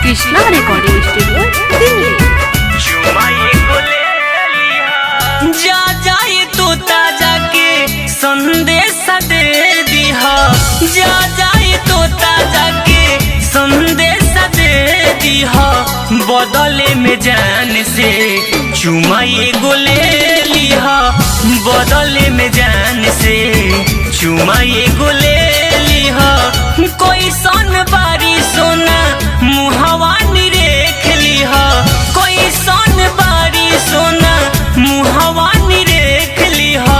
Krishna recording studio Delhi. जा जाए तो ताजा के संदेश दे दिहा, जा जाए तो ताजा के संदेश दे दिहा। बदले में जान से चुमा एगो ले लिहा, बदले में जान से चुमा एगो ले लिहा। कोई सन बारी सोना मुहवा निरेख लिहा, कोई सन बारी सोना मुहवा निरेख लिहा।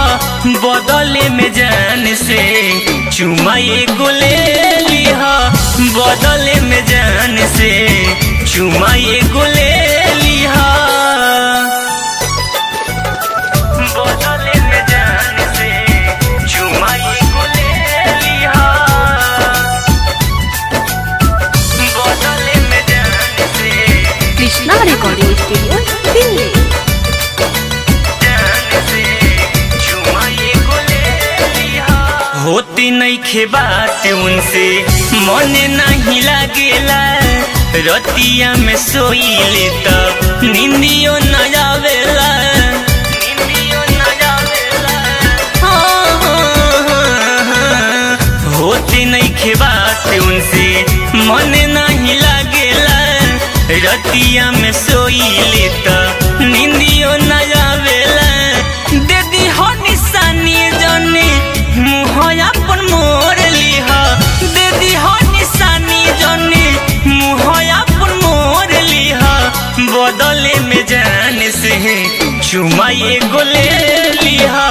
बदले में जान से चुमा एगो ले लिहा, बदले में जान से चुमा एगो ले लिहा। बदले में जान से चुमा एगो ले लिहा, बदले में जान से कृष्णा रिकॉर्डिंग स्टूडियो दिल्ली। होती नहीं खे बात उनसे मन नहीं लागेला, रतिया में सोईले तो नींदियो न आवेला, नींदियो न आवेला। होती नहीं खे बात उनसे मन नहीं लागेला, रतिया में सोईले तो नींदियो न आवेला। दे दी हो निशानी जने मुहया पर मोर लिहा, दे दी हो निशानी जने मुहया पर मोर लिहा। बदले में जान से चुमा एगो ले लिहा,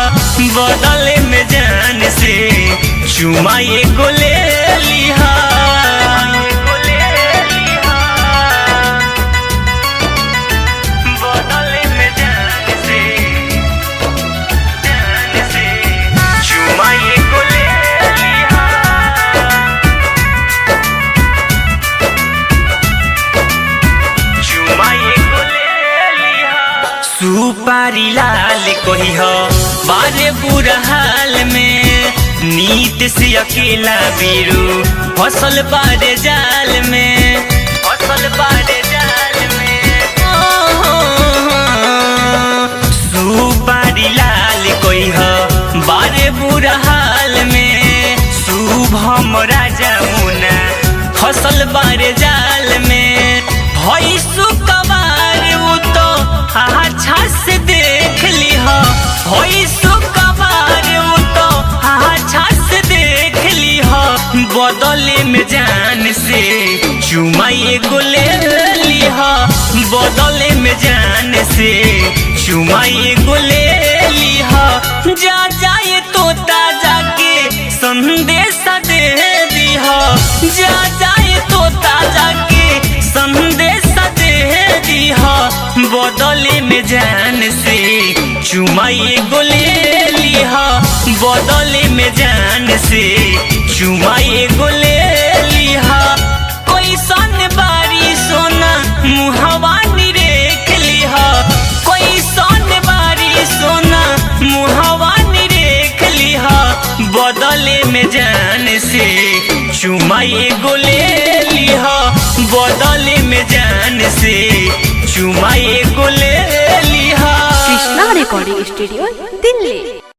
बदले में जान से चुमा एगो ले लिहा। बदले में जान से चुमा एगो ले लिहा। चुमा एगो ले लिहा। सुपारी लाल कोही हो बारे बुरा हाल में, नीत से अकेला बीरू फसल बारे जाल में, फसल बारे जाल में। सुपारी लाल कोई हो बारे बुरा हाल में, शुभम राजा मुना फसल बारे जाल में। भई सुकवार वो तो अच्छा से देख लिहा, भई सुकवार वो तो अच्छा से देख लिहा। बदले में जान से चुमा एगो ले लिहा, बदले में जान से चुमा एगो ले लिहा। जा जाए तो ताजा के संदेश दे दिहा, जा जाए तो ताजा के संदेश दे दिहा। बदले में जान से चुमा एगो ले लिहा, बदले में जान से चुमा एगो ले लिहा। कोई सन बारी सोना मुहवा निरेख लिहा, कोई सन बारी सोना मुहवा निरेख लिहा। बदले में जान से चुमा एगो ले लिहा, बदले में जान से चुमा एगो ले लिहा। Krishna recording studio Delhi.